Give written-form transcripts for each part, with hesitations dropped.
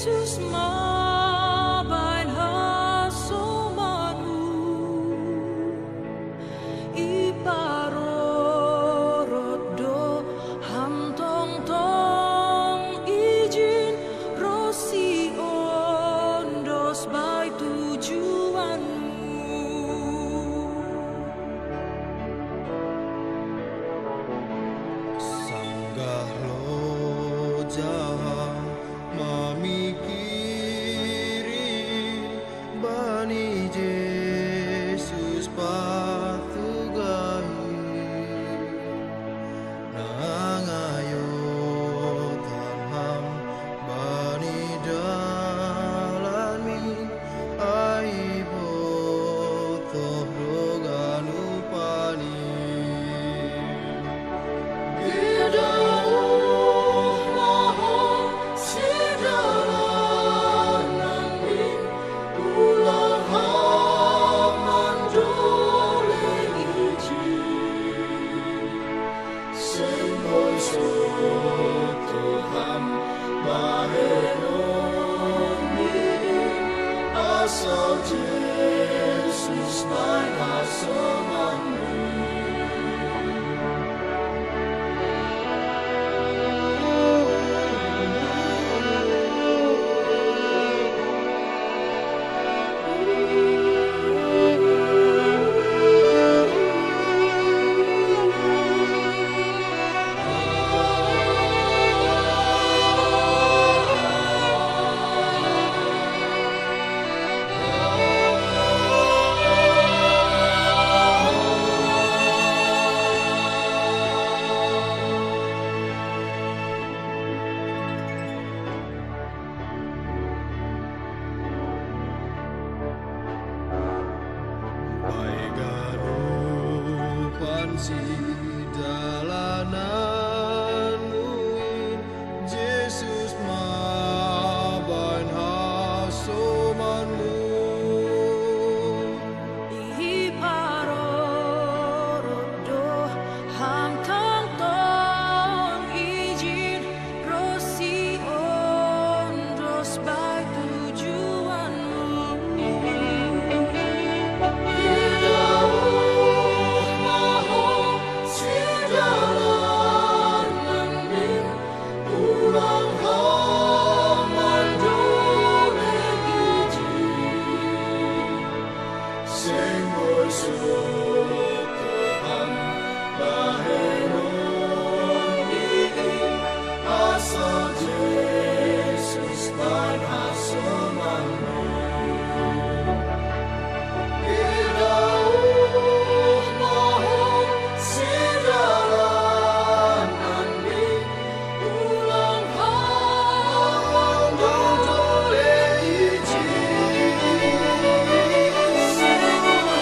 Yesus mabain hasomanmu iparorot do hamtong tong izin rosi ondos by tujuanmu sanggah loja mamikiri bani Yesus patugahi nangayo tanham bani dalami aibo toh doganu pani Asal Yesus main hasomanmu si dalanan muin Yesus mabain hasomanmu iparorot do hamtong tong izin rosi ondos by tujuanmu Asal Yesus main hasomanmu Idauh mohon sidalanan ni ulang hamang dole izin Sengul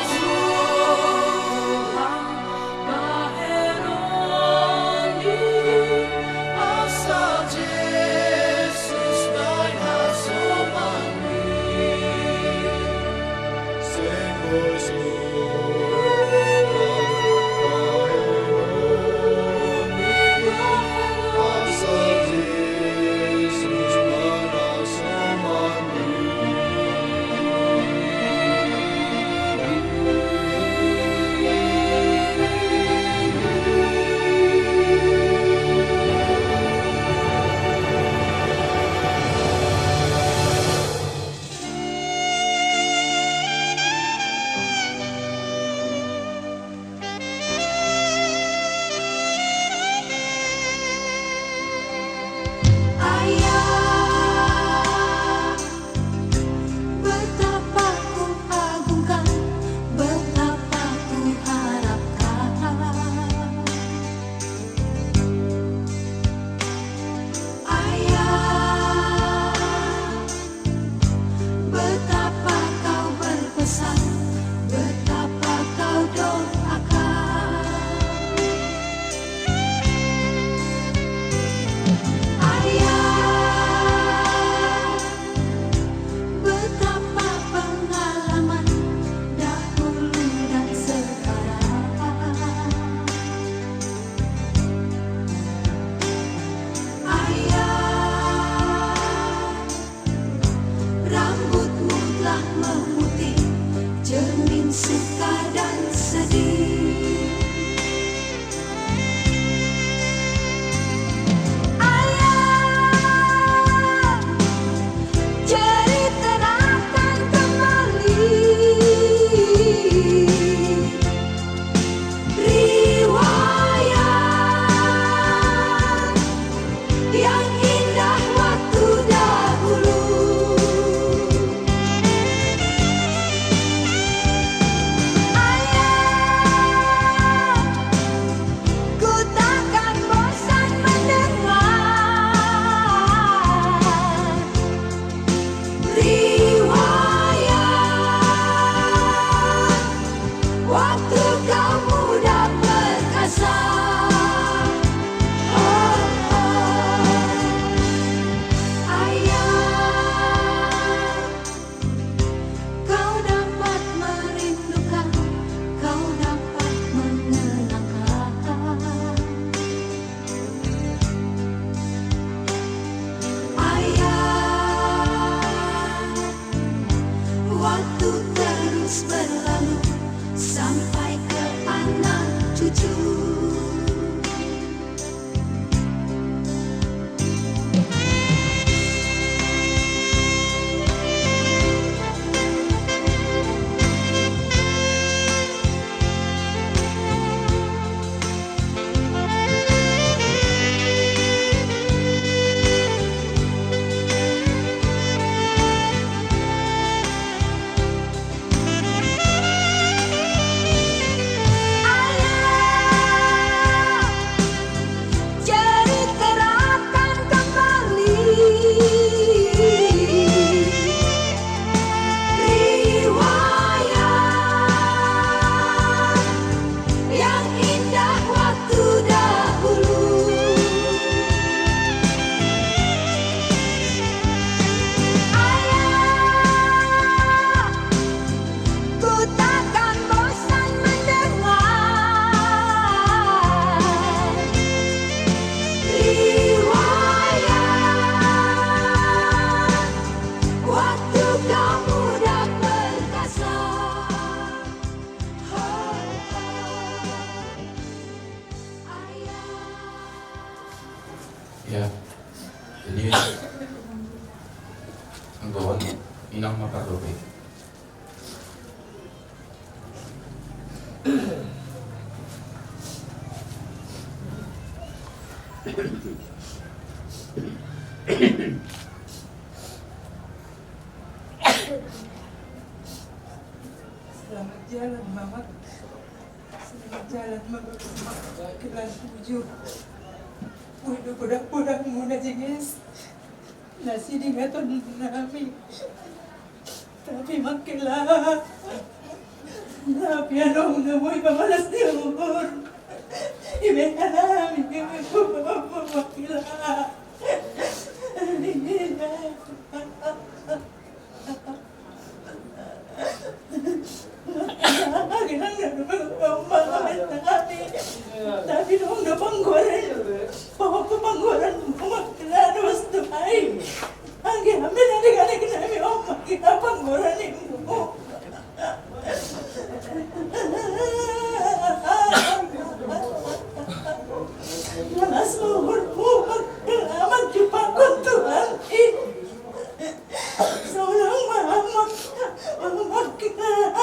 sampai ke anak cucu. Ya, jadi anggawan inang makarobe. Selamat jalan, Mama. Selamat jalan, Mama. Kelas 7. Udah pulang muna jenis. Nasi di gaton namin. Tapi makilah. Tapi anong namoy kamalas di umur. Ibeka namin makilah. Tapi dong udah panggoran, bawa ke panggoran, makilah terus tuh ay. Anggi ambil adik-adik kami kita panggoran ibu. Malas umurmu makilah jumpa Tuhan. Seorang mama makilah.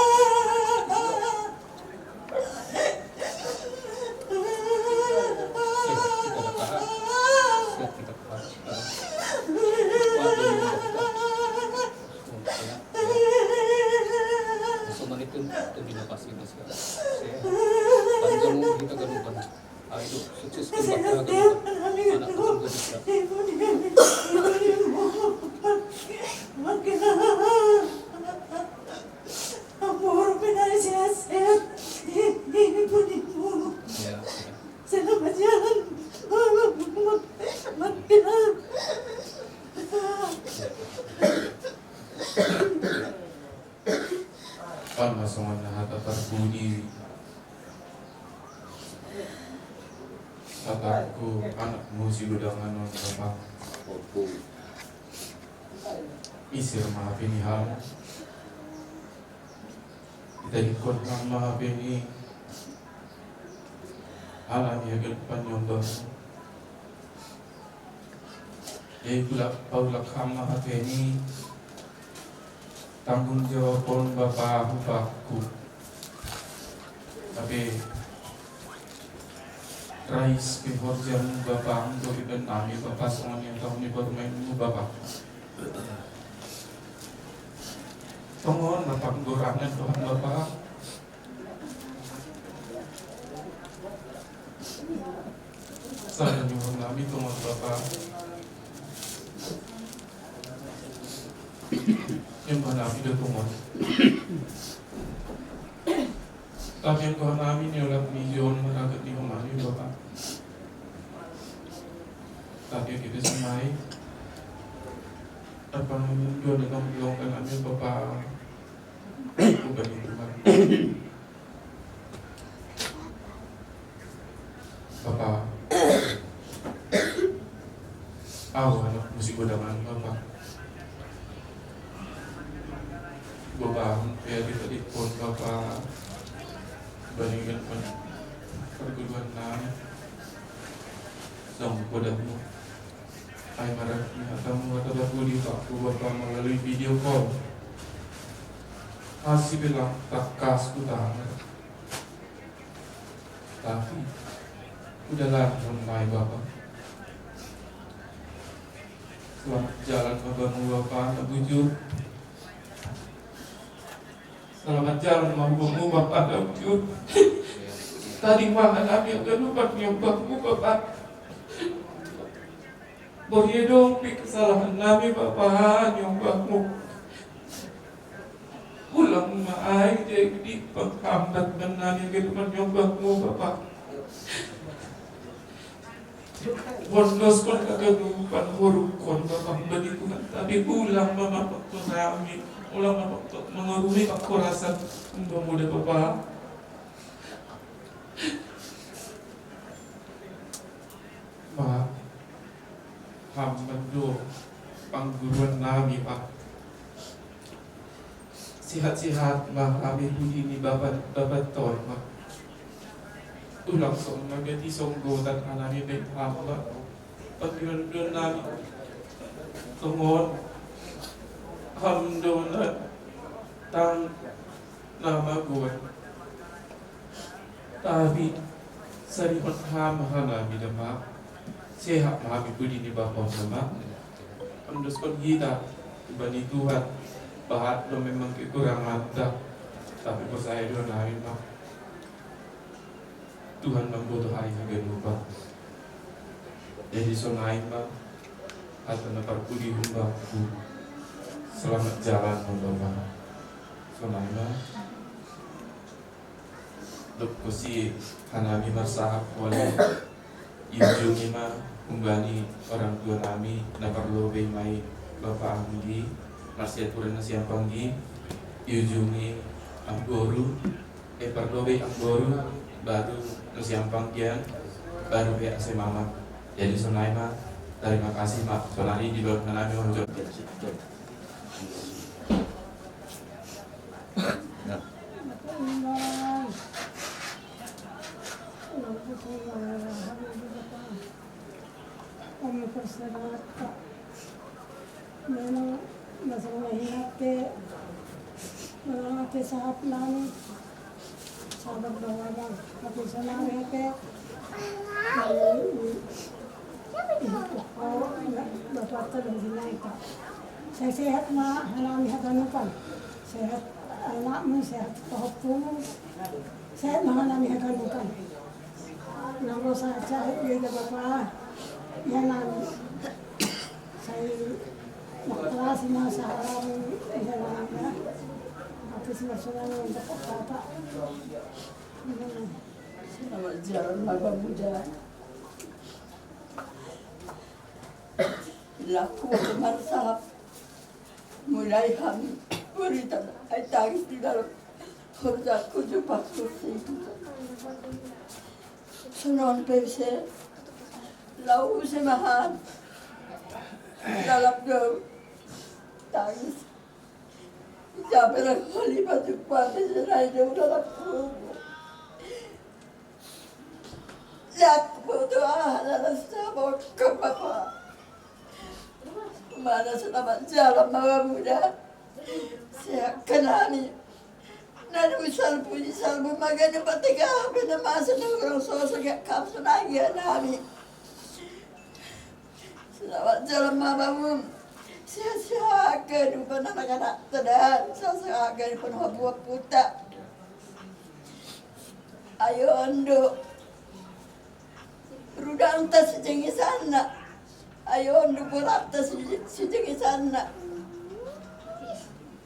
Selamat jalan. Karena semuanya hata terbunyi. Satarku anakmu si ludangan bapak. Isir maafin hal. Kita dikorban maafin ini. Alam ya depan nyondong. Jadi pula kama ini tanggung jawab pun bapakku. Tapi Rais pihorjam bapak untuk iban nami bapak semuanya tahun ini bermainmu bapak. Tolong bapak gorangan Tuhan bapak. Saya nyuruh nami tolong bapak. Yang mana tidak tolong. Tapi yang Tuhan nami ni ulang milyon meragat di rumah ni bapak. Tapi kita semai apa dua dengan melongkan kami bapak bukan itu kan bapak anak musik godangan bapak bapak ya kita di pon bapak bandingkan perguruan kami sang padamu. Hai marahnya kamu adalah budi Pakku Bapa melalui video call. Masih bilang tak kasku tangan, tapi udahlah mulai Bapak. Selamat jalan Bapamu Bapak, tak bujur. Selamat jalan Bapamu Bapak, tak bujur. Tadi mana kami akan lupa nyembahmu Bapak. Boleh dong kesalahan kami Bapak nyembahmu. Pulang maai jadi penghambat menani kehidupan nyembahmu Bapak. Bondos kon kagagupan huruf kon Bapak bagi Tuhan. Tapi ulang Bapak kami, ulang Bapak mengarungi aku rasa mudah Bapak. Pak, hamba do pangguruan nami Pak. Sihat-sihat Pak, kami ini Bapak ton Pak. Ulang song nagati songgo dan anami baik hamba. Pagkiran nami tungon hamdonat tang nama gue. Tapi saripot hama hanami Pak. Sehat kami ini Bapak sama. Underscore kita dibanding Tuhan. Bahat lo memang kekurangan dah, tapi percaya dengan kami Pak. Tuhan membutuhkan juga lupa. Jadi sonai Pak, atau naparpudi humbaku. Selamat jalan Bapak. Sonai Pak. Dok kusi hanami marsahap oleh Yujungi Pak, kumbani orang tua kami naparlobe mai Bapak Anggi. Masih aturan nasi yang panggi, ujungi anggoru, perdobe anggoru, baru nasi yang panggian, baru pihak si mama. Jadi sonai Mak, terima kasih Mak, sonai di bawah nami onjol. Mengalami sahabat nami, sahabat bawang, tapi senang ke, bapak terus naik. Saya sehat ma, hanami hadanupan, sehat anakmu, sehat pohonmu, sehat ma hanami hadanupan. Namun saya cahit dia bapak, ya nami, saya kelas masa orang ya namanya. Tapi sebenarnya untuk apa? Selamat jalan Bapak Muda. Laku kemarsahap mulai kami berikan air tangis di dalam kerjaku jumpa kursi. Sunon pese lau semahan dalam do tangis. Sampai kali baju kuat serai dia dalam kubur. Lihat berdoa dalam sabot ke Bapa. Mana selamat jalan Bapak Muda. Saya kenali. Nada misal puji salbu magana patiga benda masa orang sosok kapsul lagi nami. Selamat jalan Bapak Muda. Siya kehidupan anak-anak sedang saya kehidupan buah puta. Ayo ando rudang tas jengi sana. Ayo ando borak tas jengi sana.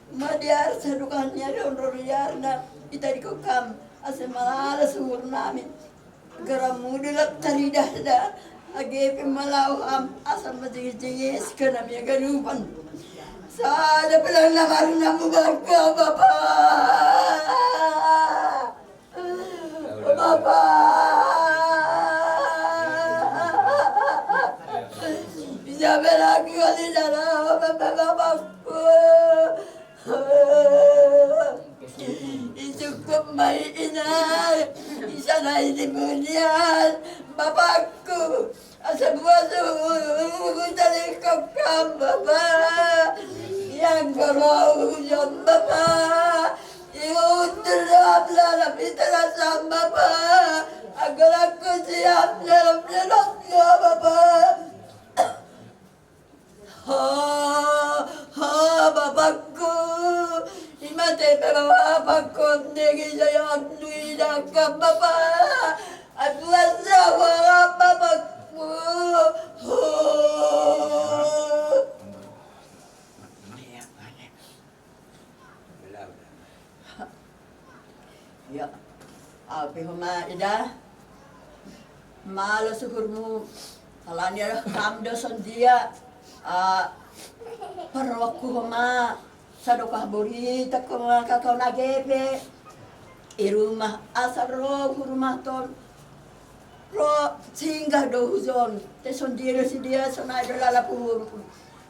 Madiar sedukannya don riarna ita dikokam asemala surnami. Garam mudilat taridah dah. Age pimalawam asal majigi-jigi sekarang ya ganupan. Saya bilang nama mu Bapak. Bisa berlaku kali dalam Bapak. Cukup may ina, isa na inimunyan, Bapakku, asa buwaso, dali ko kam, Baba, yang kalau yung Baba, iuturap lalapitan na sa Baba, agar aku siap dalam dalam ya Baba. Bapakku, imate bapakku negi saya nuida ka Baba, aku asawa Bapakku. Ya, api homa ida, malas syukurmu, halanya hamdo sondia, parwakku homa, sadokah burita ko mga kakao na gepe, irumah asar ro rumah ton, ro singgah do huzon, te sondira si dia sonai do lalapur,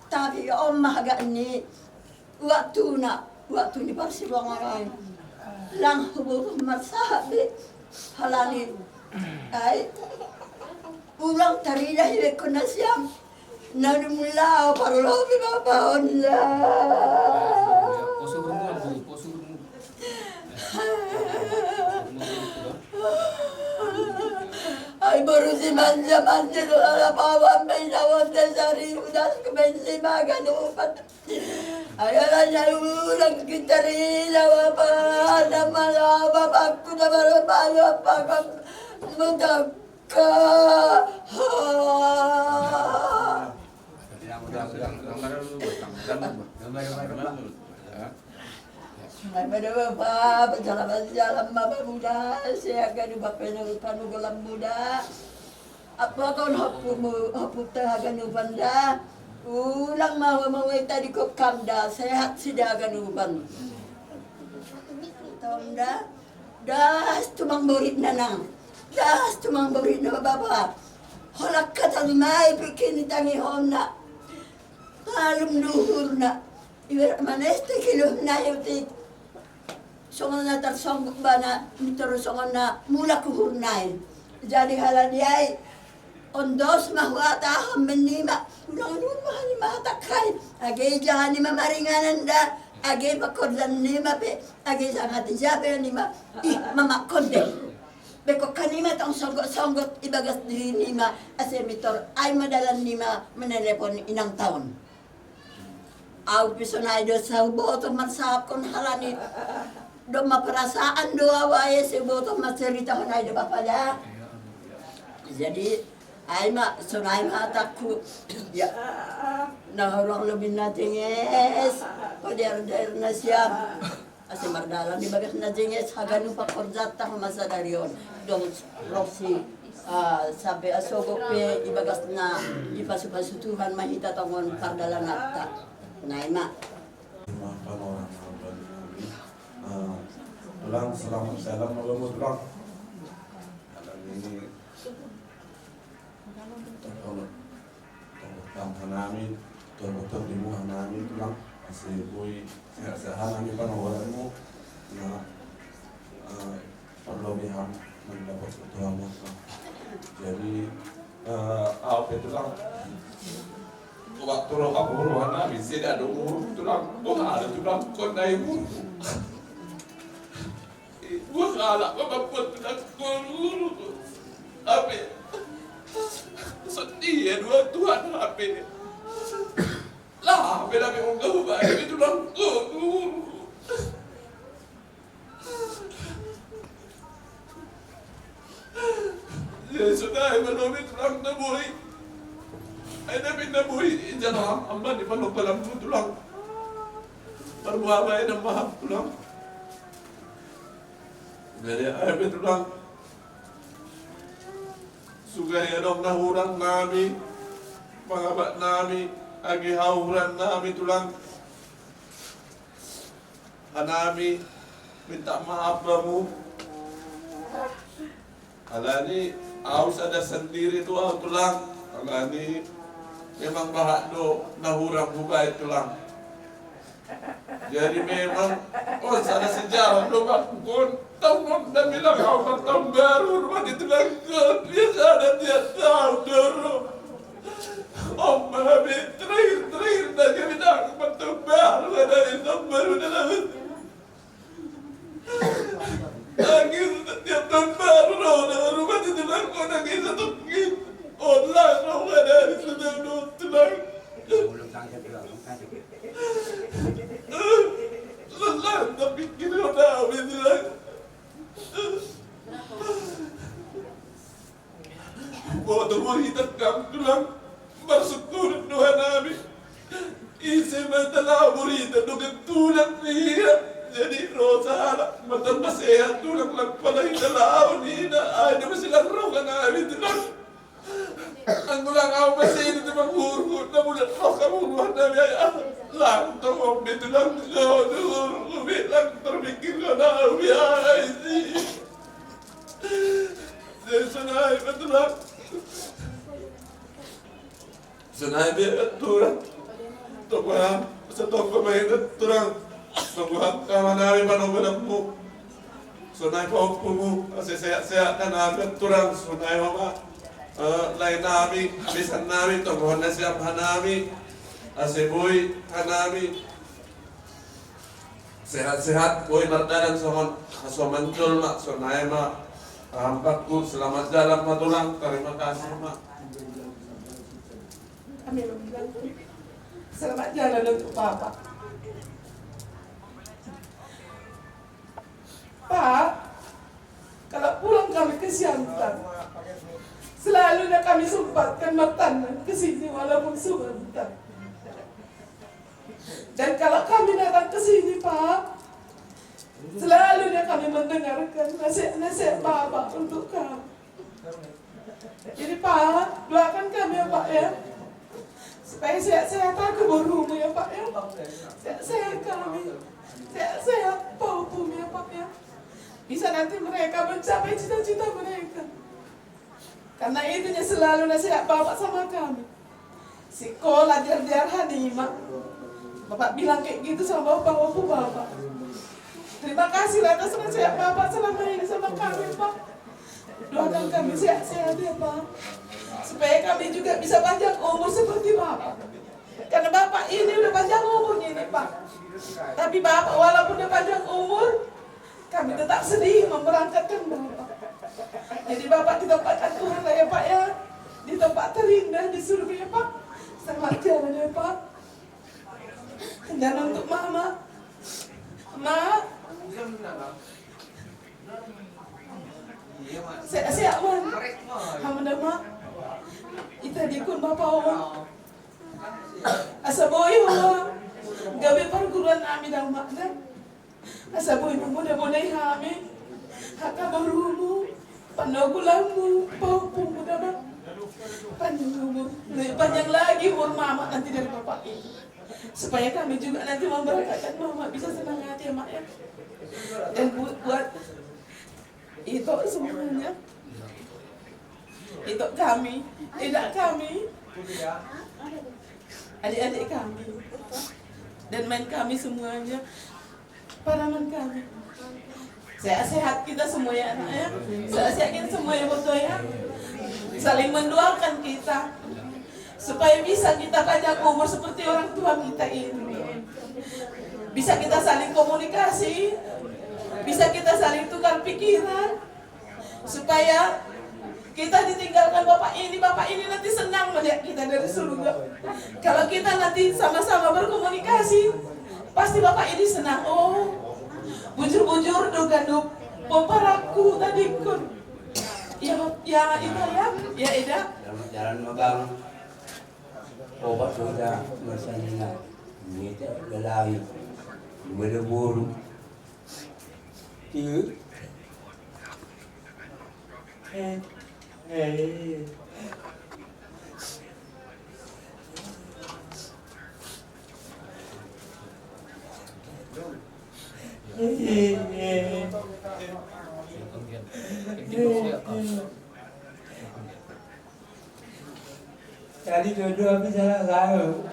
tapi om mahaga ni, waktu ni persiwangan lang hubung masabi halani ay ulang tarida hiwek ko na siyang nanumula parlobi babahon na ay baru si manja dola pawan may nawon sa sari udas kumensi maganupat ay alanya ulang kita rin apa nama bapakku na baru apakang mudaka Ay madawapa, jalan mama muda, saya akan ubah panugulan muda. Apa kau hapuk akan ubanda? Ulang maway tadi ko kamda, sehat sida akan uban. Tonda, das tumang murid nanang, das tumang murid na baba. Holak kata may bikin tangi hona, malum luhur na. Iwer maneste kilo na yutik. Songon na tarsonggok ba na songon na mula kuhurnain. Jadi halan yay ondos mahwata menima ulang rumah ni matakay. Age jahan ni mamaringanan da. Age makordan ni pe. Age sangat jabe ni mamakonde. Beko kanima tong songgot ibagas di nima asemitor ay madalan nima menelepon inang taon. Au pisonay do sa boto marsap kon halani. Do maperasaan doa wae si boto macerita honai do bapaya. Jadi ai ma sonai ma takku ya na orang lebih natinges pada na siap ase mardalan di bagas natinges haganu pa korjata masa darion dong rosi sampai asogope ibagas na ipasu-pasu Tuhan mahita tongon pardalan natta naima Tulang selamat salam malam tulang. Ini tang hanami betul di muka hanami tulang masih boy hanami panawaranmu na perlobihan mendapat ketuhanan. Jadi apa tulang waktu lo kabur hanami tidak ada umur tulang ada tulang kondai umur. Gua kalah, gua mampu tidak guru. Apa? Sedih ya dua Tuhan apa? Lah, beda memang kau baik itu lang guru. Ya sudah, belum itu lang nabuhi. Ada nabuhi jangan amba di palang tulang. Berbuah baik dan mahal tulang. Dari ayat tulang sugaya dong nahuran nami pangabat nami agi hauran nami tulang hanami minta maaf kamu alani aus ada sendiri tuh tulang alani memang bahak do nahurang bukai tulang Jadi memang ada sejarah doa pun tahun dan bilang awal tahun baru rumah ditelangkan biasa ada tiap tahun dulu. Om Habib terakhir dah dia bilang tahun baru ada tahun baru dalam lagi tiap tahun baru rumah ditelangkan lagi satu online rumah dari sudah tulang. Lelah tapi kira udah habis lagi. Waktu kita tulang bersyukur Tuhan Nabi. Isi matalah burita dengan tulang dia. Jadi rosa mata sehat tulang lepala kita lawan ini. Ada masih roh kan Nabi tulang. Anggulang aku masih itu menghurut, namun roh kamu Tuhan Nabi lang tunggu itu lang kau bilang terpikir kau Nabi ini. Senai betul lah. Senai betul. Tuhan setong pemain turang. Tuhan kawan Nabi manamu. Senai paumu sehat-sehat dan Nabi turang senai mama. Lain Nabi, bisan Nabi, Tuhan siap Nabi, aseboy Nabi, sehat-sehat, boy mardadan sohon, asomancul mak, sonai mak, hampakku selamat jalan matulang, terima kasih mak. Kami bilang selamat jalan untuk Bapak. Pak, kalau pulang kami ke Siantan, selalu kami sempatkan makanan ke sini walaupun sebentar. Dan kalau kami datang ke sini, Pak, selalu kami mendengarkan nasihat-nasihat Bapak untuk kami. Jadi Pak, doakan kami ya Pak ya, supaya sehat-sehat aku berumur ya Pak ya. Sehat-sehat kami, sehat-sehat Bapak ya Pak ya. Bisa nanti mereka mencapai cita-cita mereka. Karena itunya selalu nasihat Bapak sama kami. Sekolah jar Hanimah. Bapak bilang kayak gitu sama Bapak. Terima kasih atas nasihat Bapak selama ini sama kami Pak. Doakan kami sehat-sehat ya Pak. Supaya kami juga bisa panjang umur seperti Bapak. Karena Bapak ini udah panjang umurnya ini Pak. Tapi Bapak walaupun udah panjang umur, kami tetap sedih memberangkatkan Bapak. Jadi Bapak di tempat Tuhan lah ya Pak ya, di tempat terindah di surga ya Pak. Selamat jalan ya Pak. Dan untuk Mama, Siap wan, hamda mak, ita dikun Bapak wan. Asa boy wan, gawe perguruan kami dan mak dan. Asa boy muda-muda kami, haka barumu. Panogulamu, paupu muda mak, panjang umur, lebih panjang lagi umur Mama nanti dari Bapak ini, supaya kami juga nanti memberkatkan Mama bisa senang hati ya Mak ya, dan buat itu semuanya, itu kami, tidak kami, adik-adik kami, dan main kami semuanya, parangan kami. Sehat-sehat kita semua ya anak ya. Sehat-sehat kita semua ya betul ya. Saling mendoakan kita supaya bisa kita panjang umur seperti orang tua kita ini. Bisa kita saling komunikasi, bisa kita saling tukar pikiran, supaya kita ditinggalkan Bapak ini nanti senang melihat kita dari surga. Kalau kita nanti sama-sama berkomunikasi, pasti Bapak ini senang. Oh, bujur-bujur do ganduk poparaku tadi kun. Ya itu ya Ida. Selamat jalan magang. Obat sudah bersanina. Ini lelaki. Berburu. Tiga. Tadi dua-dua bicara kau.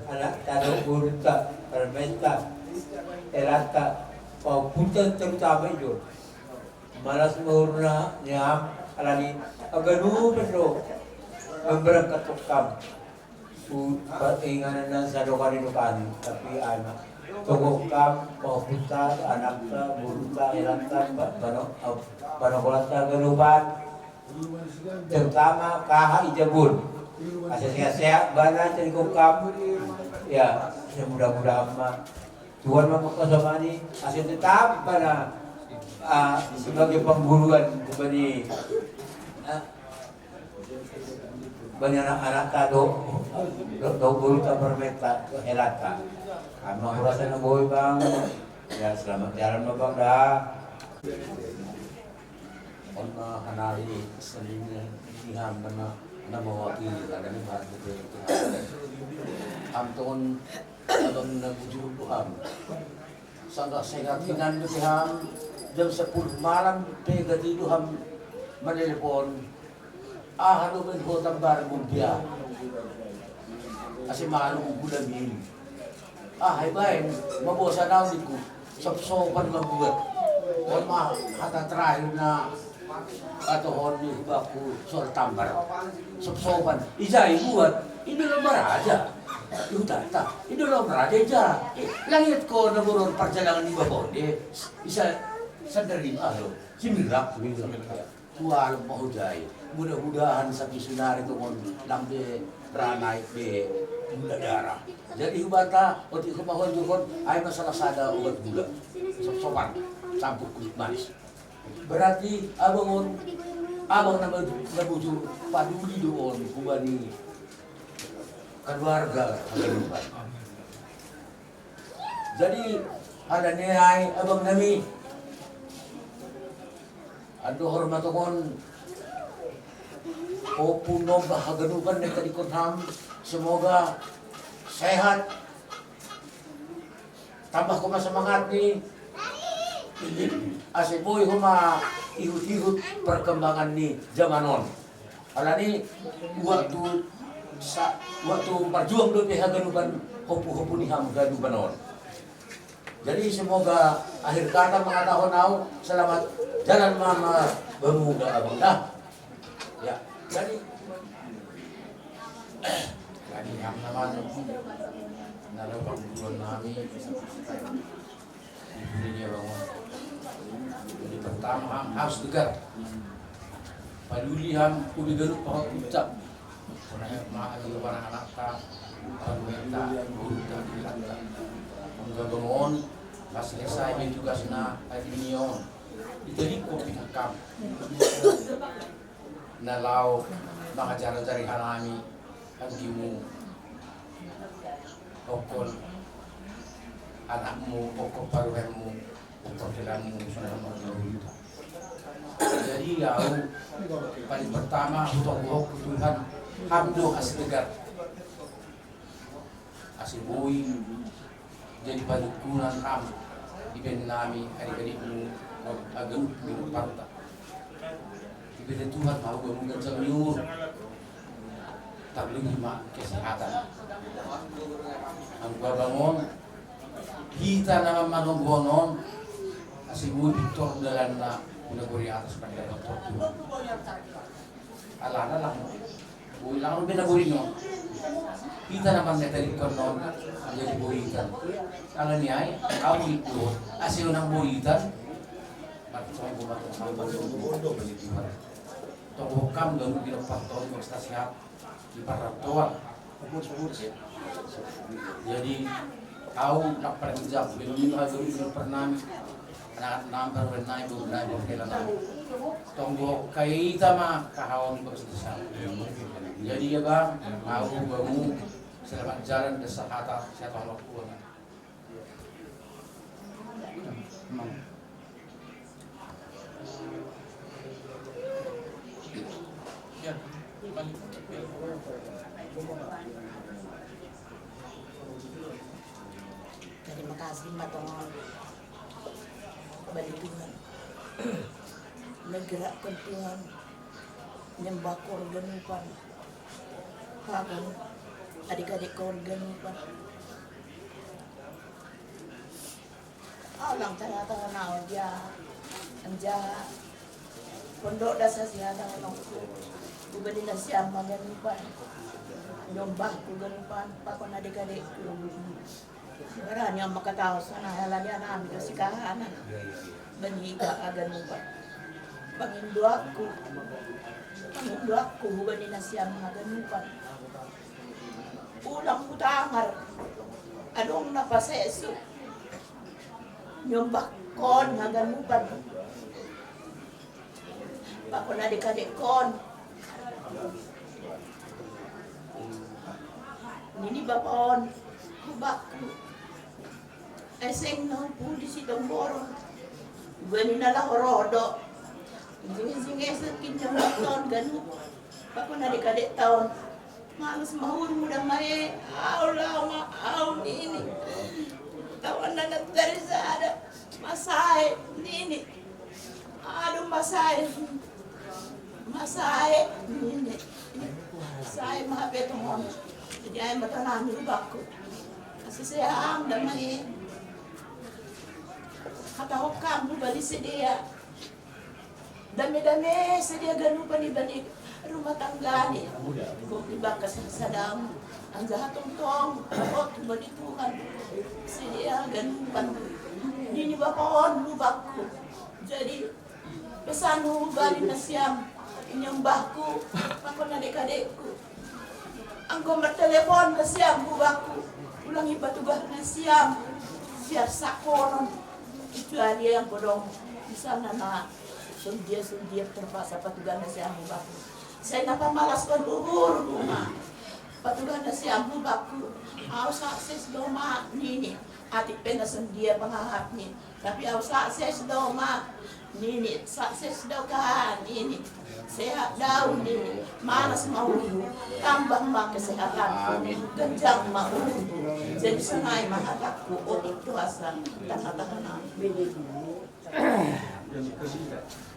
anak taruh burta, permenta, erata, paupunta terutama itu. Malas murna niya alani aganu pedro memberangkat tukam patingan na sa lokalinukan tapi anak tukam paupunta anak sa burta erata panokulata ganuban terutama kaha ijabun asya-asya bana cari tukam ya mudah-mudahan mah Tuhan memperkosongani asya tetap pada sebagai pemburuan kepada banyak anak-anak kado buru tak permeta helata kami merasa naboy bang ya selamat jalan bang dah karena hanali selimnya diham karena mewakili ada ni bahasa Amton abang nabujur Tuhan sangat sehat kinan Tuhan jam 10 malam tega tidur ham menelepon halo ben hotam bar mudia asi malu bulan ini hai baik mabosa naw diku sop-sopan mabuat on mah hata terakhir na atau hon di baku sol tambar sop-sopan ijai buat ini lembar aja itu data itu lembar aja langit ko naburun perjalanan di bawah dia bisa sadarin lo, cimirak, tua mau jai. Mudah-mudahan sapi sunar itu kon lambe ranai be gula darah. Jadi ubata, waktu itu mau jukon, ay masalah sada ubat gula, sopan, campur kulit manis. Berarti abang nama bujur paduli doon kubani keluarga kehidupan. Jadi ada nilai abang nami. Aduh hormat kon puno bahaganukan ng kadikotham semoga sehat tambah ko semangat ni asiboy huma ihut-ihut perkembangan ni zamanon alani waktu berjuang lebih haganukan hopu-hopu ni ham ganubanon. Jadi semoga akhir kata mengatakan nau selamat jalan mama bermuda abang dah. Ya, jadi yang namanya nalar panggulan kami ini bangun. Jadi pertama harus dekat. Paduli ham kudu galup pak ucap. Karena mah juga para anak ta permenta buta dilata. Menggabangon pas selesai tugasna adinion. Jadi kopi hakam nalau mengajar dari halami hakimu pokok anakmu pokok paruhmu pokok dalammu sudah menurut. Jadi ya paling pertama untuk Tuhan hamdu aslegar asibui jadi padukunan ham iben nami adik-adikmu agam minum parta. Ibada Tuhan mau bangun sayur, tabling lima kesehatan. Ang bangun kita nama manunggonon asibu Victor dalan na pinaguri atas pada doktor Tuhan. Alana lang, ulang pinaguri nyo. Kita naman netalikan non jadi buhitan. Kalau niay, kau itu asil ng buhitan. Saya buat sahabat bodoh begitu. Tokam dan dilepas tahun berstasiat di Paratoa. Jadi tahu nak perjam belum lagi belum pernah anak nampak berenai berkelan. Tunggu kita mah kahawan berstasiat. Jadi ya bang, mau bangun selamat jalan kesehatan saya tolong pulang. Terima kasih. kasih matongon balik Tuhan. Ngegerakkan Tuhan, nyembah korganupan, kawan adik-adik korganupan. Alang tengah-tengah nau dia, anja pondok dasar siapa nongku, ubedi nasi aman ganupan, nyembah korganupan, pakon adik-adik. Sebenarnya maka tahu sana halanya anak ambil kasih kahanan. Beniga agan mubat. Pangindu aku hubani nasyam agan mubat. Ulang utangar. Adong napasesu. Nyombak kon agan mubat. Pakon adik-adik kon. Nini bapon. Hubakku. Eseng nang pudi si tomborong. Bani na lang rodo. Singis-singis kinyang taon ganun. Pako na adik-adik taon. Malas mahur mo na may aw nini. Tawan na nagdarisada. Masahe nini. Aduh masahe nini. Masahe mahapetong mo. Jadi ay matanami rubako. Kasi saya am damay. Katahok kamu bali sedia. Dami-dami sedia ganu bani-bani rumah tangga ni. Kung ibakas sa dam. Ang jahatong tong.Ot bali Tuhan. Sedia ganu pan. Nini bapaon lubakku. Jadi pesan bali na siyam. Inyambahku. Pakon adik-adikku. Ang telepon na siyam bubakku. Ulang ibatugah na siyam. Siya sakonon. Itu dia yang bodong di sana na sundia terpaksa patugan si ambu baku. Saya napa malas kan bubur rumah. Patugan si ambu baku. Aku sukses doma nini. Atik pena sundia pengahap ni. Tapi aku sukses doma nini. Sukses doka nini. Sehat daun nini. Malas mau tambah mak kesehatan. Genjang mau. Jadi senai mahatakku untuk puasa tahan-tahanan.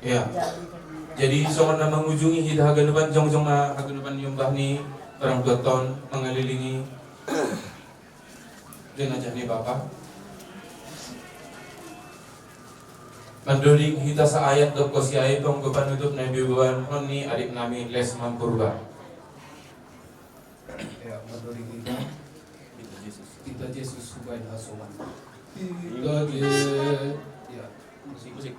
Ya. Jadi songon na mengunjungi hidah haganupan jong-jong na haganupan yumbah ni orang tua tahun mengelilingi jenazah ni Bapak. Mandoring hita sa ayat dok ko si ayat tong kepan nutup na bibuan ni adik nami Lesman Purba. Ya, mandori kita Yesus hubain hasoman. Kita Yesus. Ya, Musik.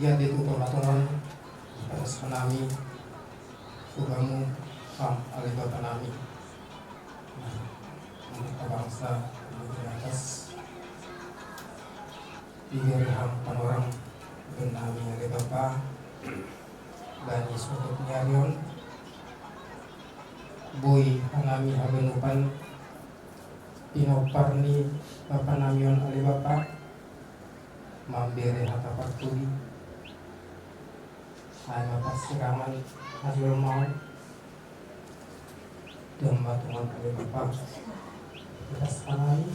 Dia ditutup aturan atas penami sugamu pam alih penami untuk bangsa di atas diri ham panorang benami alih bapa dan isutut nyarion boy hanami hagenupan pinoparni papanamion alih bapa mambere hatapak tuli hanya pasti raman hasil mau domba tuan kali bapak kita sekarang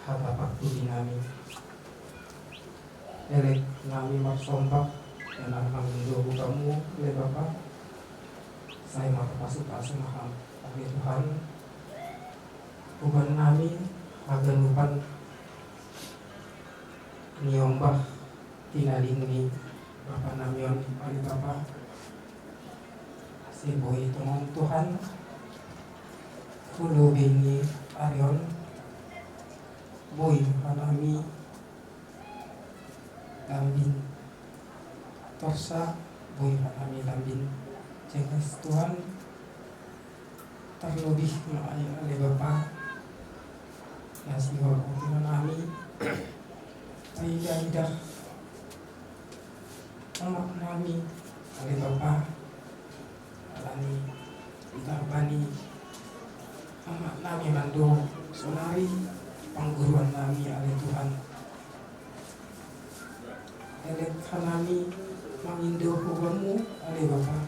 harta waktu dinami elek nami maksompak dan akan mendohu kamu oleh bapak saya mau terpasuk maham tapi Tuhan bukan nami agar lupan niombah tinalingni Bapak namion kali Bapak si boy tungong Tuhan kulo bini arion boy kanami lambin torsa boy kanami lambin jelas Tuhan terlebih maaya oleh Bapak nasi hormati nami Ida anak nami oleh Bapak alani itarbani anak nami mando sonari pangguruan nami oleh Tuhan elek nami mangindo hukummu oleh Bapak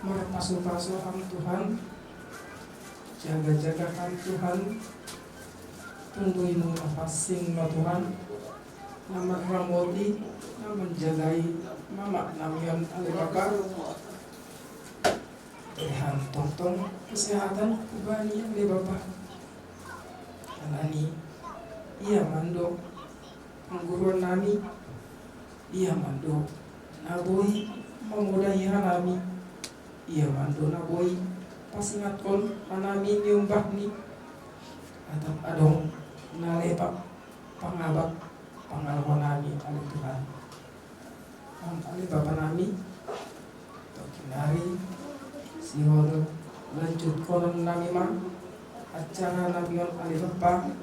merpasu-pasu Tuhan jaga-jagakan Tuhan tungguin nafasing Tuhan nama ramodi nama menjagai mama namian oleh Bapak Tuhan tong kesehatan kubani oleh Bapak alani ia mando pengguruan nami ia mando naboi memudahi nami ia mando naboi pasingatkon manami nyumbah ni atap adong nalepak pangabak pangalawan nami oleh Tuhan oleh Bapak nami tokinari sihodo lanjut konon nami mah acara namion oleh Bapak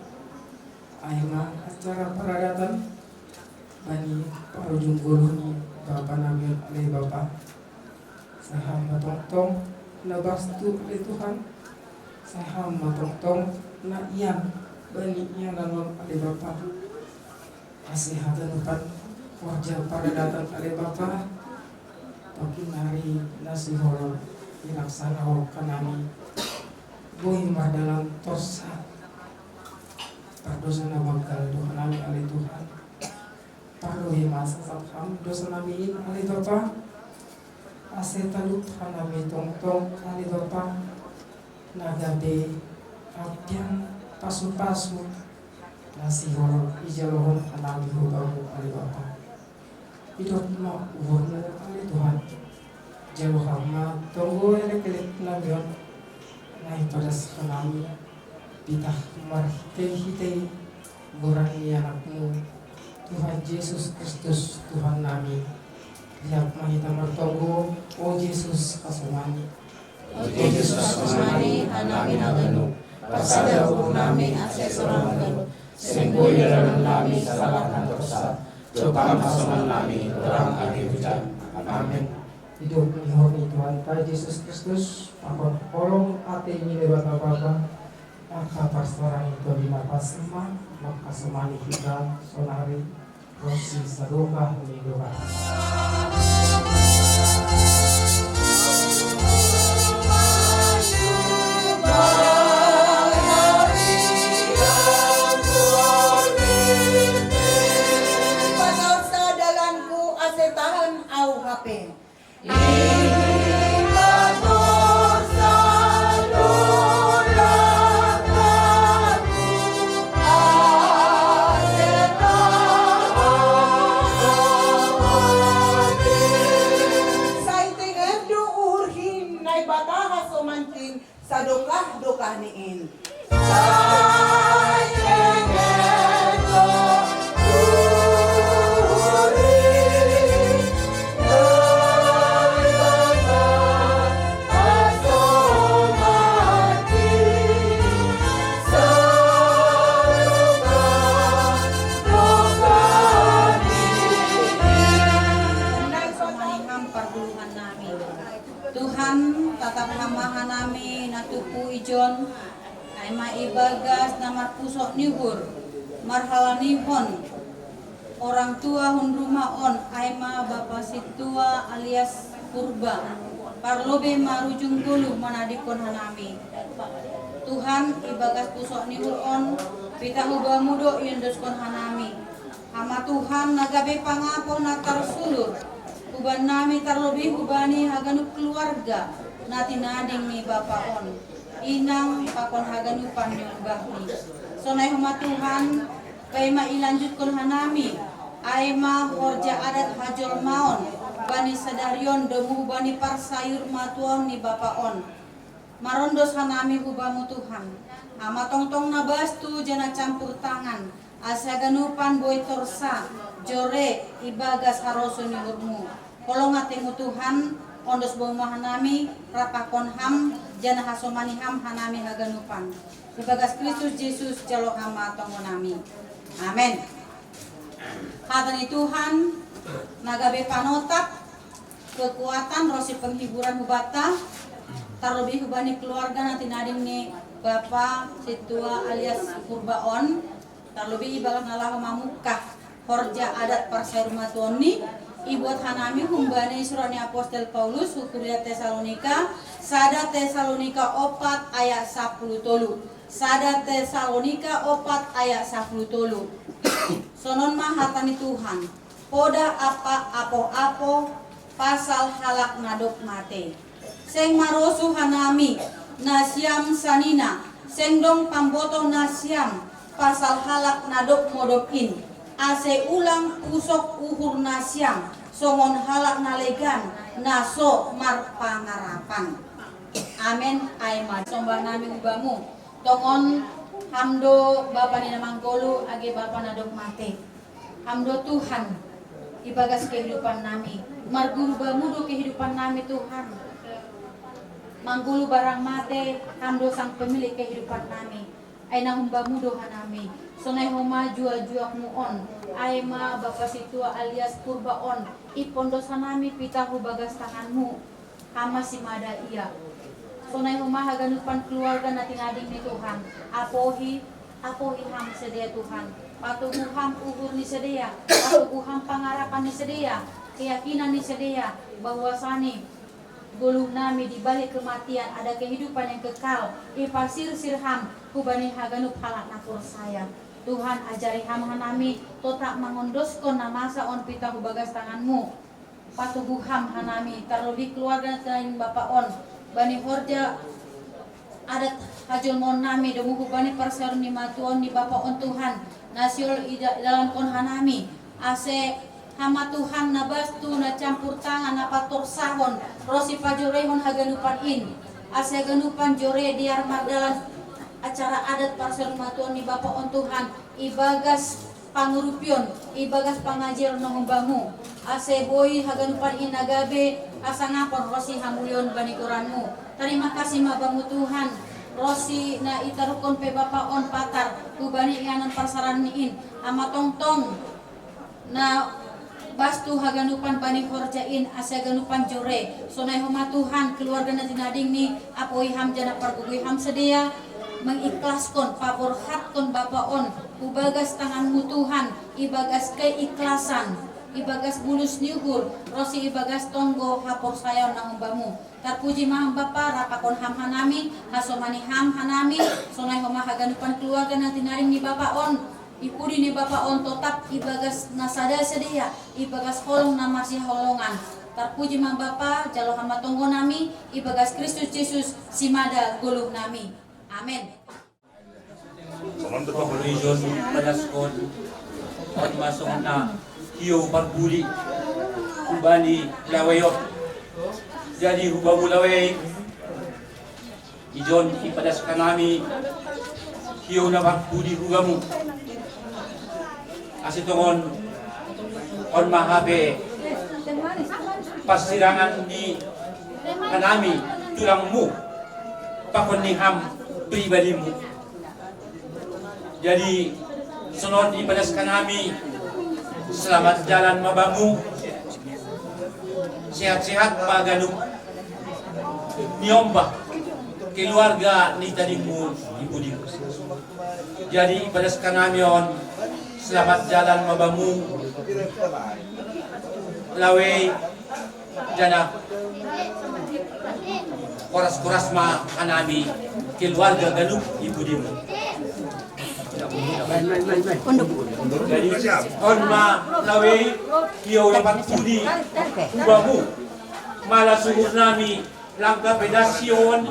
ayma acara peradatan bani parujung guluni Bapak namion oleh Bapak saham matong-tong nabastu oleh Tuhan saham matong-tong na iyan bani iyan nanon oleh Bapak kesehatan Tuhan wajah pada datang oleh Bapak tokin hari nasi horor dilaksana kanami boy mah dalam torsa dosa nabagal doa nami oleh Tuhan paroi masa sakham dosa nami oleh Bapak asetalut kanami tong-tong oleh Bapak nagabe abdian pasu-pasu nasi horor ijalohon kanami hubamu oleh Bapak idot mo uburmu oleh Tuhan jauh hama tunggu elek-elek namion naik pada kanami pitah marhitei gorani anakmu Tuhan Yesus Kristus Tuhan nami lihat mahita martogo o Yesus kasumani O Yesus kasumani hanami nagano pasada hukum nami aksesoran nagano sembuh dalam nami salah kantorsa Jepang kasuman nami terang agi hujan amin. Hidup menghormati Tuhan kita Yesus Kristus akan kolong ati ini lewat Bapak maka pastoran itu binapas semua maka semani kita sonari rosi sadoka hidupan Panorsa dalanku asetahan au hape sadokah niin Tuhan tatap hamahan nami natupu ijon aima ibagas namar pusok nihur marhala nihon orang tua hun rumah on aima bapak situa alias purba parlobe marujung gulu manadikon hanami Tuhan ibagas pusok nihur on pitahu bamudo yendoskon hanami hama Tuhan nagabe pangapo natar sulur uban nami terlebih ubani haganuk keluarga nati nading ni bapak on inang pakon haganupan nyumbah ni sonai huma Tuhan kay mailanjut kon hanami Aima horja adat hajol maon bani sadarion demu bani parsayur matuon ni bapaon. Marondos hanami hubamu Tuhan. Ama tongtong nabastu jana campur tangan. Asa ganupan boy torsa jore ibagas haroso ni hurmu. Kolong atemu Tuhan ondos bawah hanami rapakon ham jana hasomani ham hanami haganupan. Ibagas Kristus Yesus jalok hama tongonami. Amin. Hatani Tuhan nagabe panotap kekuatan rosi penghiburan hubata terlebih hubani keluarga nanti nading ni Bapak Situa alias Purbaon terlebih ibarat nalah mamukah horja adat parsayur matuoni ibuat hanami humbani surani Apostel Paulus hukuria Tesalonika sada Tesalonika 4 ayat 10 tolu sada Tesalonika 4 ayat 10 tolu sonon mah hatani Tuhan poda apo pasal halak nadok mate seng marosu hanami nasiam sanina seng dong pamboto nasiam pasal halak nadok modokin ase ulang pusok uhur nasiam songon halak nalegan naso mar pangarapan. Amin. Aima sombah nami ubamu tongon hamdo Bapa ni Manggolo age Bapa nadok mate hamdo Tuhan ibagas kehidupan nami marguru bamudo kehidupan nami Tuhan Manggulu barang mate hamdo sang pemilik kehidupan nami aina humba mudo hanami sonai homa jua muon aima Bapa Situa alias Purbaon ipondo sanami pita hubagas tanganmu hama simada iya sonai homa haganupan keluarga nating-ading ni Tuhan apohi ham sedia Tuhan patuhu ham uhur ni sedia patuhu ham pangarapan ni sedia keyakinan ni sedia bahwasani guluh nami di balik kematian ada kehidupan yang kekal ipasir sirham kubani haganup halak napur saya Tuhan ajari ham hanami totak mangondoskon namasa on pita hubagas tanganmu patuhu ham hanami terlebih keluarga selain Bapak on bani horja adat hajul mon nami demu hubani parsayur ni matuon ni Bapak on Tuhan nasional dalam kon hanami ase hama Tuhan nabastu na campur tangan napator sahon rosi pajorehon haganupan in ase ganupan jore diar mardalan acara adat parsayur matuon ni Bapak on Tuhan ibagas pangurupion ibagas pangajil no humbamu ase boy haganupan in nagabe asa ngapon rosi hamulion banikuranmu terima kasih mabamu Tuhan rosi na itarukon pe Bapak on patar kubani ianan parsaran niin ama tongtong na bastu haganupan bani horjain asa ganupan jore sonai homa Tuhan keluarga nading ni apoi ham jana pargugui ham sedia mengikhlaskan paborhatkon Bapak on ubagas tanganmu Tuhan ibagas keikhlasan ibagas bulus niuhur rosi ibagas tonggo hapor sayaw na humbamu terpuji maham Bapa rapakon ham hanami hasomani ham hanami sonai homa haganupan keluarga nading ni Bapak on ipudi ni Bapak on tetap ibagas nasada sedia ibagas holong namasih holongan terpuji maham Bapa jalo hamba tonggo nami ibagas Kristus Yesus simada guluh nami amin. Pagolijon padaskon at masong na hiyo pagbuli ubani lawayot jadi hubamu laway ijon ipadas kanami hiyo na pagbuli hubamu asitongon on mahabe pasirangan di kanami tulangmu pakon ni ham pribadimu jadi sunod ipadas kanami selamat jalan mabamu sehat-sehat paganup niombah keluarga ni tadimu ibudimu jadi ipadas kanami on selamat jalan mabamu lawe jana koras-koras ma kanami keluarga galup ibudimu jadi on ma lawe kiyo dapat pudi ubamu malah suhur nami langkah pedasyon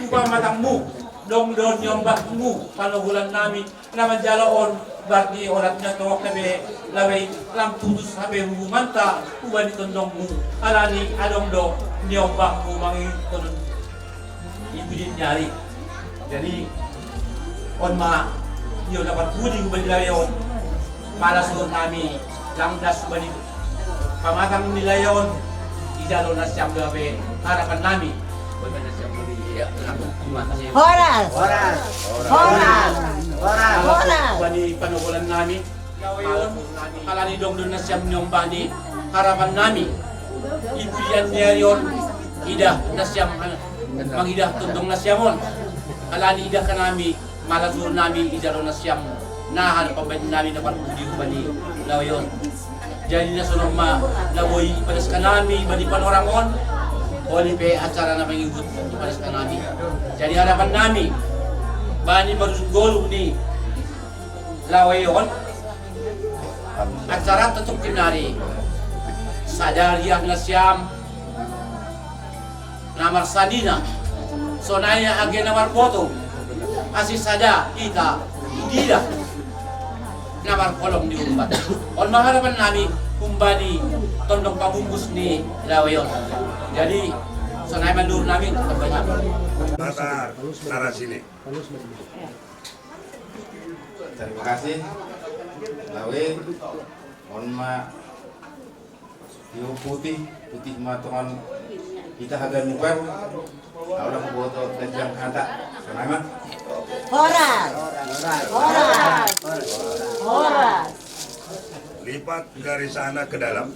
ubah matangmu dong don nyombakmu panugulan nami naman jalaon berarti oratnya tawak nabe laway lam putus habe hubumanta uban itondongmu alani adong do nyombakmu mangikon ibu din nyari jadi on ma yo dapat pudi uban layon malas don nami langdas uban pamatang nilayon idalo na siyang gabi harapan nami Horas. Bani panukulan nami kalani dong doon na siyang nyomba ni harapan nami ibulian niya yon idah na siyang mangidah tundong na siyamon kalani idah ka nami malasur nami idalo na siyang nahan pabay nami na parbudi ko bani lawayon jadi na sunong lawoy ipadas ka nami bani panorangon Oli pe acara na mangikut ipadas ka nami jadi harapan nami bani baru ni lawayon acara tetap kinari sadariah na siyam namar sanina sonaya age namar foto asih sada kita tidak namar kolom di umbat on maharapan nami kumbani tondong pabungkus ni lawayon jadi sonaya mandur nami terbanyak mata arah sini. Terima kasih lawe on ma yo putih matongan kita hagan nuker orang boto tajam kata kenapa Horas. Lipat dari sana ke dalam.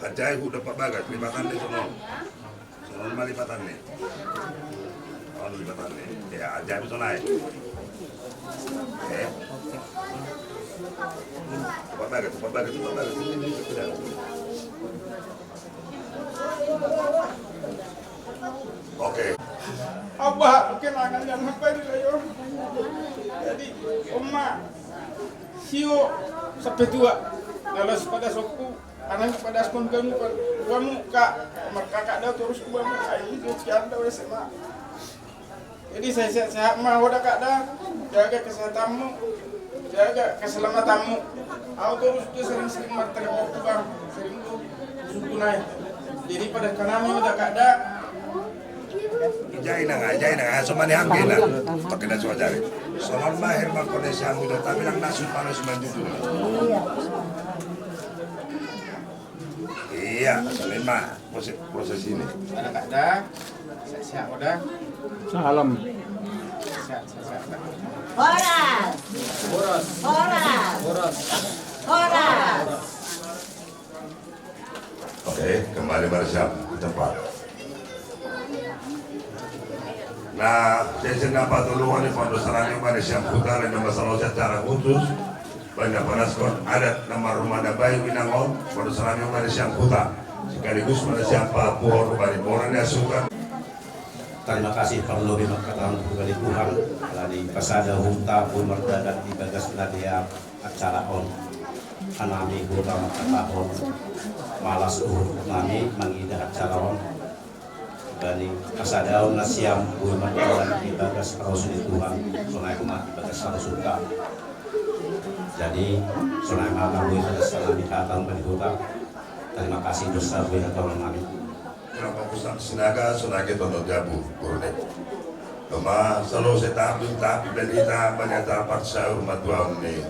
Hajai udah Pak Bagas lipatan nih sono. Sono mah lipatan nih. Oh lipatan nih. Ya hajai itu naik. Pak Bagas ini ke dalam. Oke. Abah kenangan yang apa ini layo. Jadi Oma sio sampai tua. Kalau pada soku anak pada skon kamu kak kakak dah terus kamu ini sekian dah SMA. Jadi saya sehat mah udah kak dah jaga kesehatanmu, jaga keselamatanmu. Aku terus dia sering terbawa bang, sering tuh suku naik. Jadi pada kanami udah kak dah. Jai na, so mani hangin na. Pakai na so jari. So mahir bang kondisi ang muda, tapi nang nasut panas mandudul. Iya, asalin mah proses ini. Ada kak dah, sehat udah. Salam. Sehat. Horas. Oke, kembali bersiap tempat. Nah, saya dapat tolongan di Pondok Serani Malaysia Putar yang masalah secara khusus banyak panaskon adat nama rumah Dabai Winangon Pondok Serani Malaysia Putar sekaligus Malaysia Papua Bali Moran Asukan. Terima kasih perlu dimakatan kembali Tuhan di pasada hunta pun merdadat di bagas nadia acara on anami guna makatahon malas nami mengidah acara on dari kasadaon nasiam pun merdadat di bagas rasul Tuhan sunai umat di bagas rasulka jadi sunai malam gue pada salam dikatakan berikutang terima kasih besar gue atau nami Kenapa pusat senaga sunagi tono jabu kurne. Kema selalu tapi benita banyak dapat saya umat dua ini.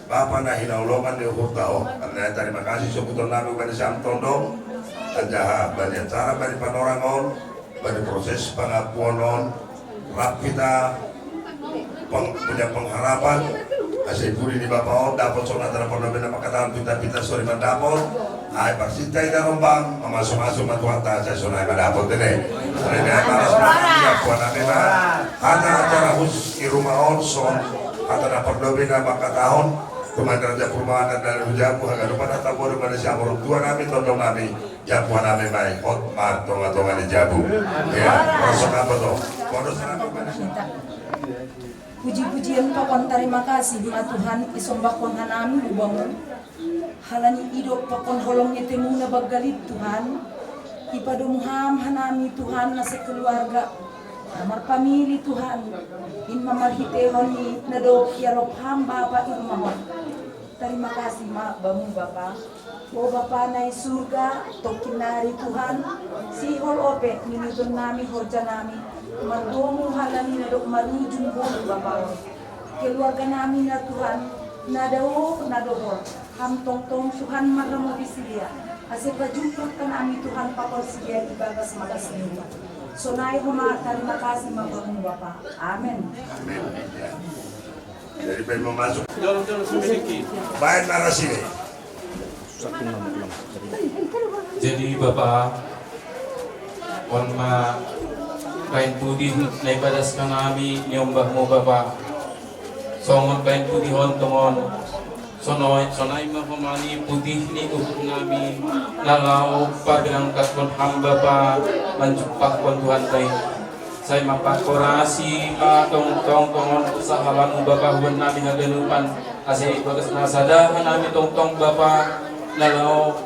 Bapak nah hinaulongan di hurtao. Karena terima kasih sebutan nabi pada siam tondong. Anjaha banyak cara bagi panorangon, bagi proses pengapuanon, rap kita punya pengharapan. Asal puri di bapak dapat soal antara pondok pakatan pita sorry mandapon. Ay pagsintay na rombang, masuk matuanta sa sunay madapot din eh. Sunay na malas makikiyak po namin na hata acara hus irumaon son hata na paglobi na makatahon kumandara sa perumahan dan hujapu hanggang lupa na tabor pada siya orang tua namin tondong namin japuan namin may hot tonga-tonga ni jabu ya prosok apa to kono sarang puji-pujian pakon terima kasih Tuhan isombakon hanami bubangun halani idok pakon holongnya temu na bagalit Tuhan ipadumuham hanami Tuhan na sekeluarga Namar pamili Tuhan, in mamarhitehon ni nado yarop hamba Bapa irmahon. Terima kasih mak bamu Bapa. O Bapa na surga, tokinari Tuhan, si hol ope minutun nami horja nami, mardomu halami nado marujun bolu Bapa. Keluarga nami na Tuhan, nado ham tong Tuhan maramo bisilia. Ase pajumpa kan ami Tuhan papal sidia ibagas magas niyo. Sonai huma terima kasih mabamu Bapa. Amin. Amin. Jadi pengen masuk. Baik narasi. Jadi Bapak, ma kain putih naibadas kanami nyombah mo Bapak. Songon kain putih hontongon. Sonai mahomani putih ni ukut nami nalau pagangkat kon hamba pa menjupak kon Tuhan kay saya mapakorasi tong usahawan Bapak huwan nami naganupan kasi bagas nasadahan nami tong Bapak nalau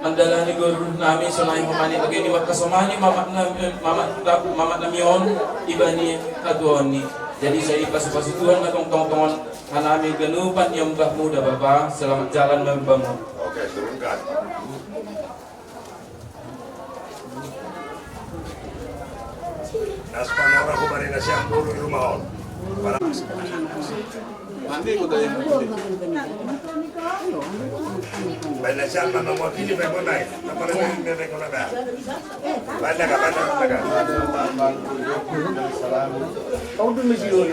mandala ni guru nami sonai mahomani lagi ni makasomani mama namion iba ni aduan ni. Jadi saya pas Tuhan na tong hanami ganupan yang mbah muda Bapak. Selamat jalan membamu. Oke, turunkan. Nas panora ko bari na siyang puro lumahon. Para mandi ko tayo. Bana siya mamawakili pa ko nay. Para na bebe ko na ba. Banda ka. Kau dun mesilo.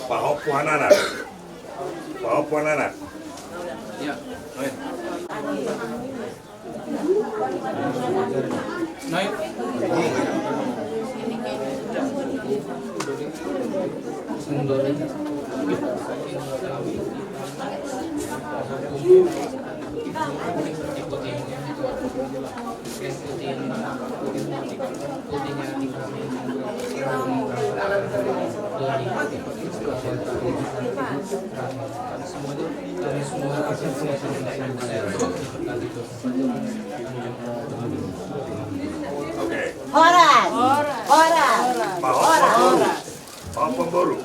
Pahop puanan. Ya, naik. Pemburu.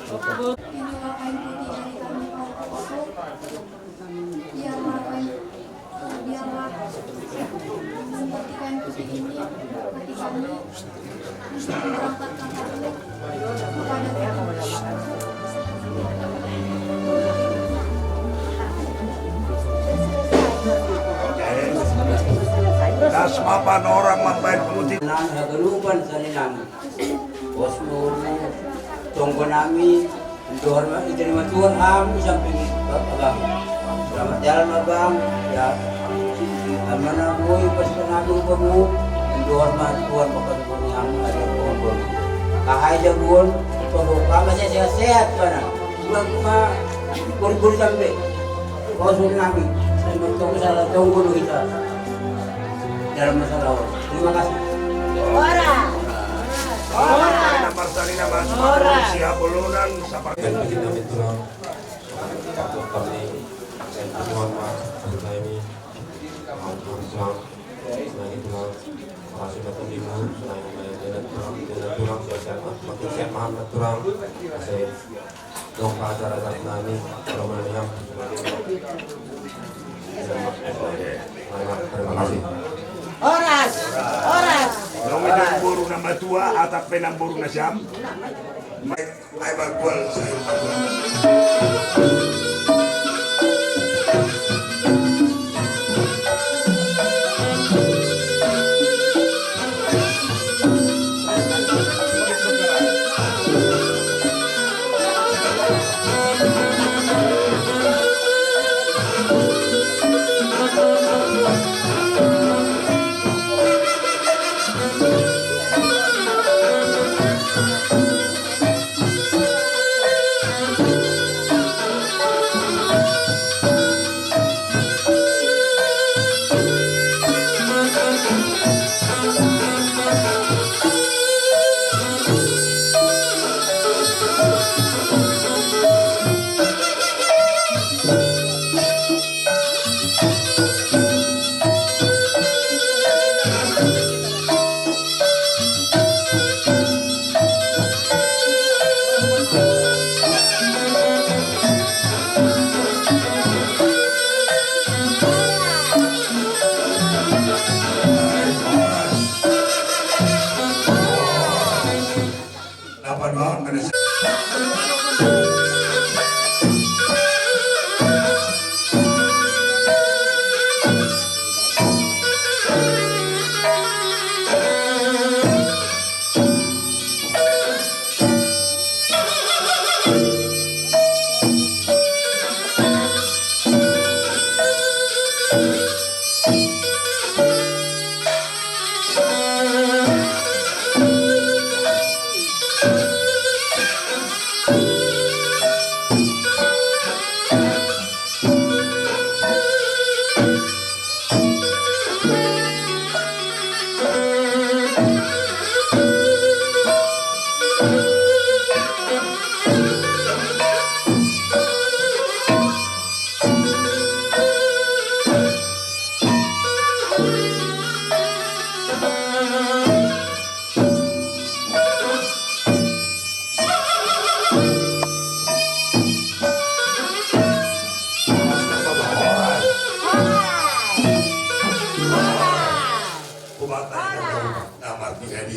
Das mapan orang mampain putih. Nang hagalupan sa nilang. Osmo tunggu nami dorma iterima Tuhan isang pingin abang. Selamat jalan abang. Ya. Amana boy pas nami bamu dorma Tuhan bakal kami ada pokok. Kahai jagon pokok kama sehat mana. Buang kuma kur sampai. Kosong nami. Saya bertemu salah tunggu kita. Dalam masalah. Terima kasih. Siap bulunan seperti Oras. Nominang buru nama tua atau penang buru na siyam. Ay magwal sa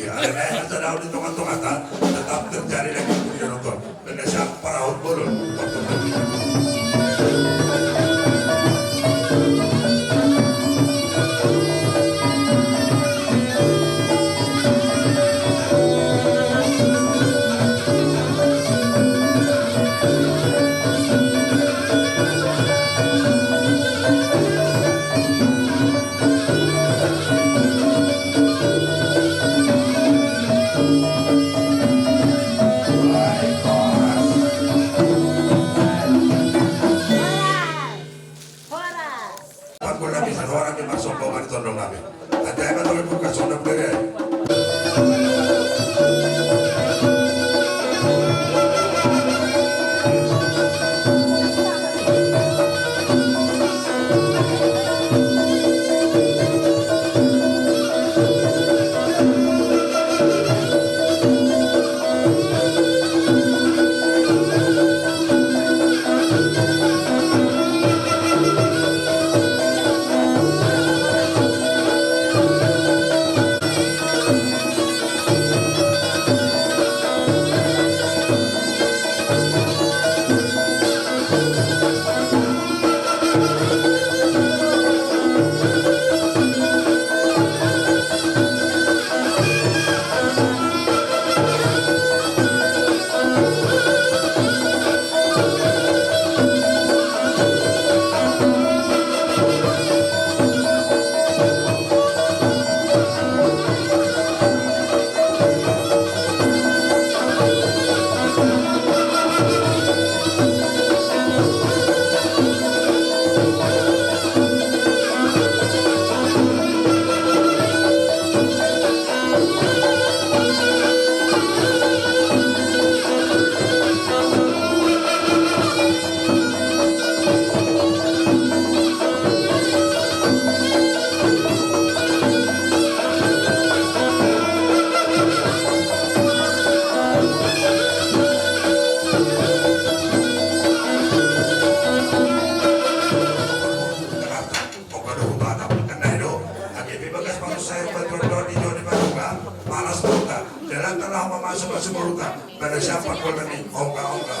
Ada kayak sedang di tengah-tengah tetap terjadi lagi di nonton. Dan siapa para bolon. Pada siapa kau nanti ongga-ongga.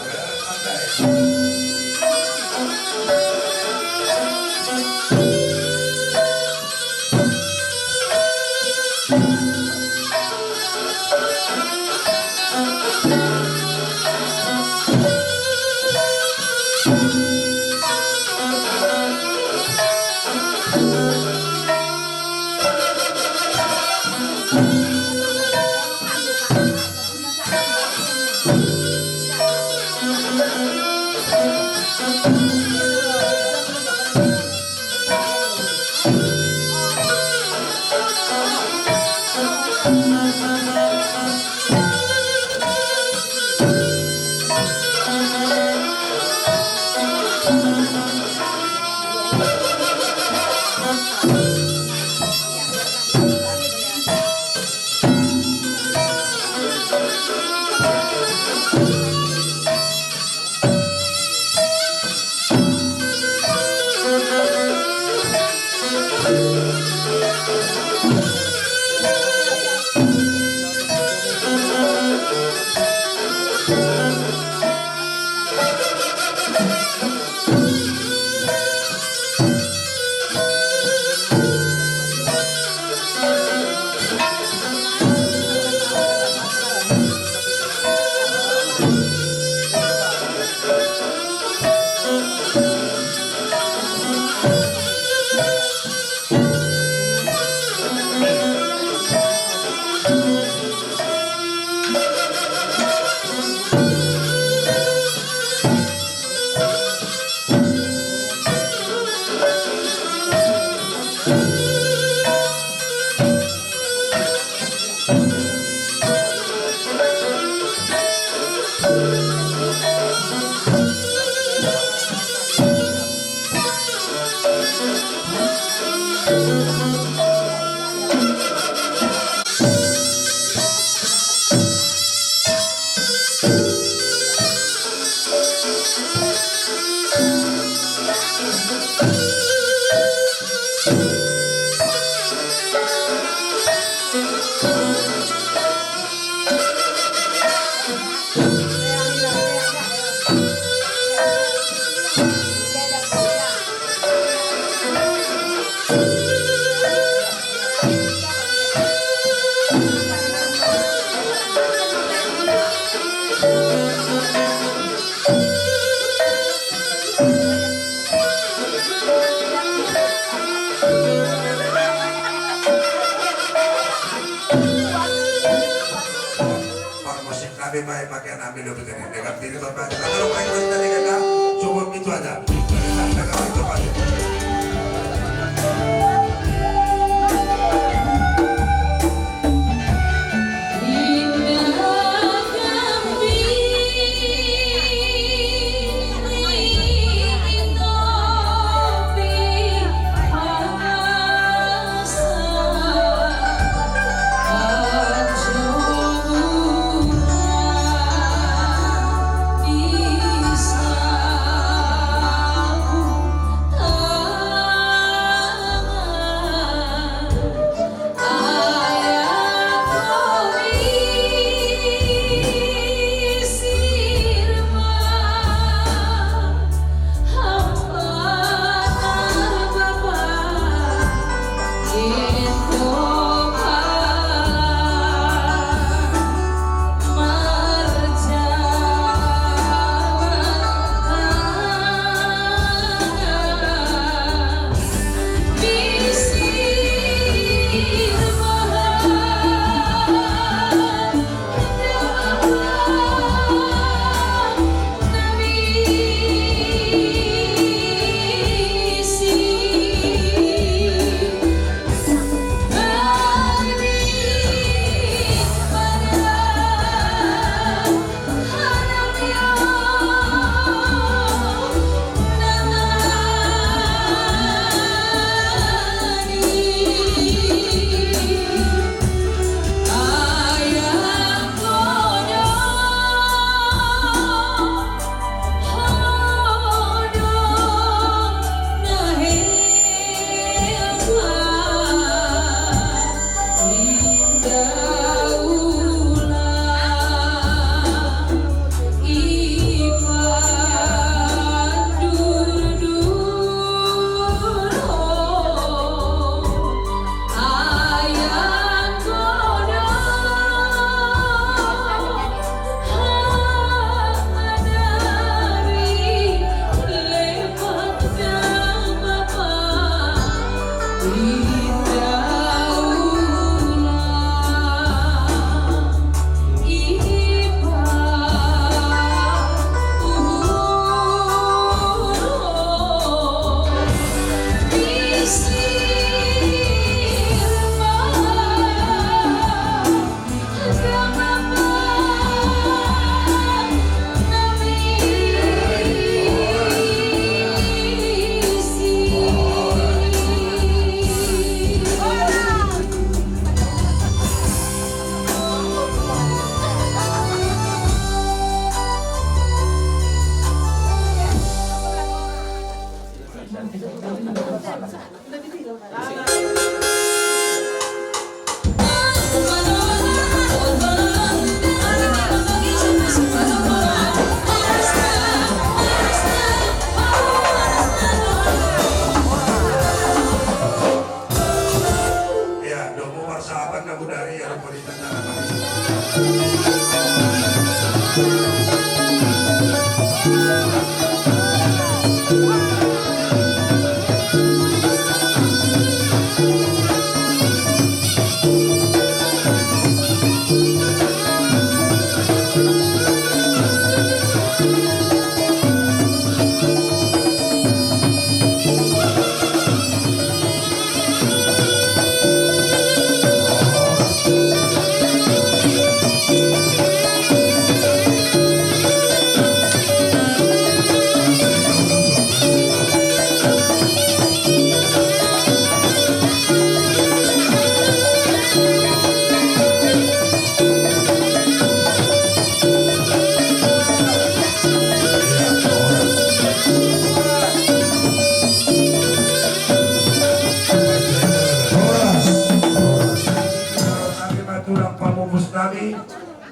lebih baik pakai ambil lebih dari dekat diri Bapak. Kalau request dari kita cukup itu aja.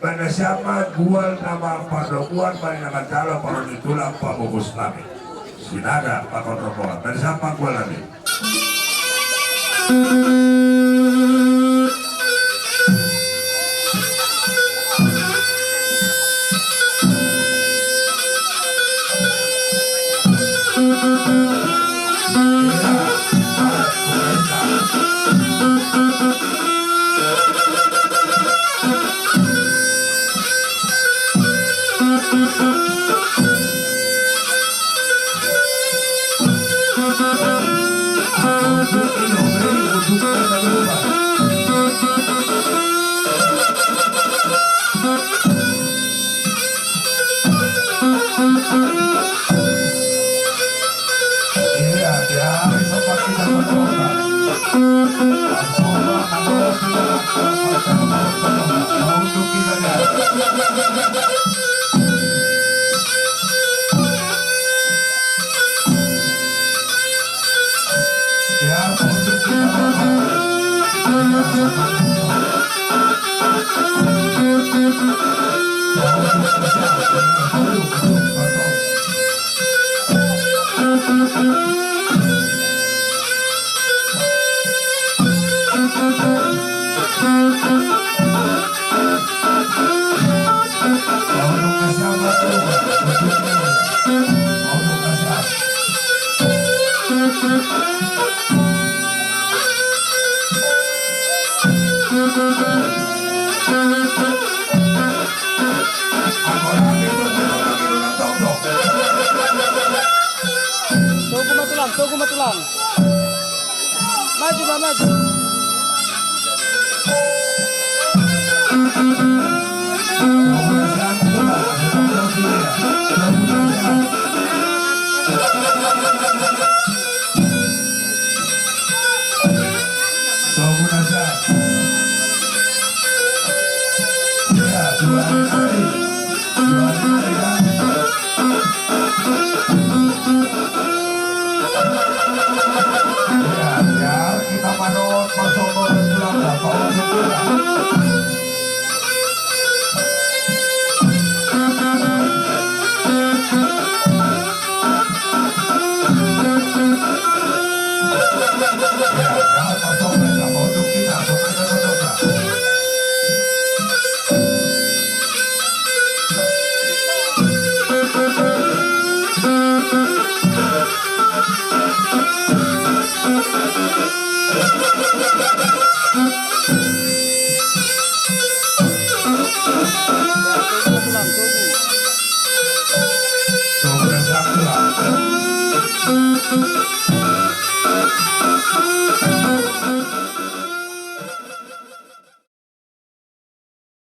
Pada siapa gual nama padokuan pada nama calo para ditulang pamubus nami. Sinaga pakon rombongan. Pada siapa gual nami. Tunggu matulang. Maju, Mbak, maju. Tunggu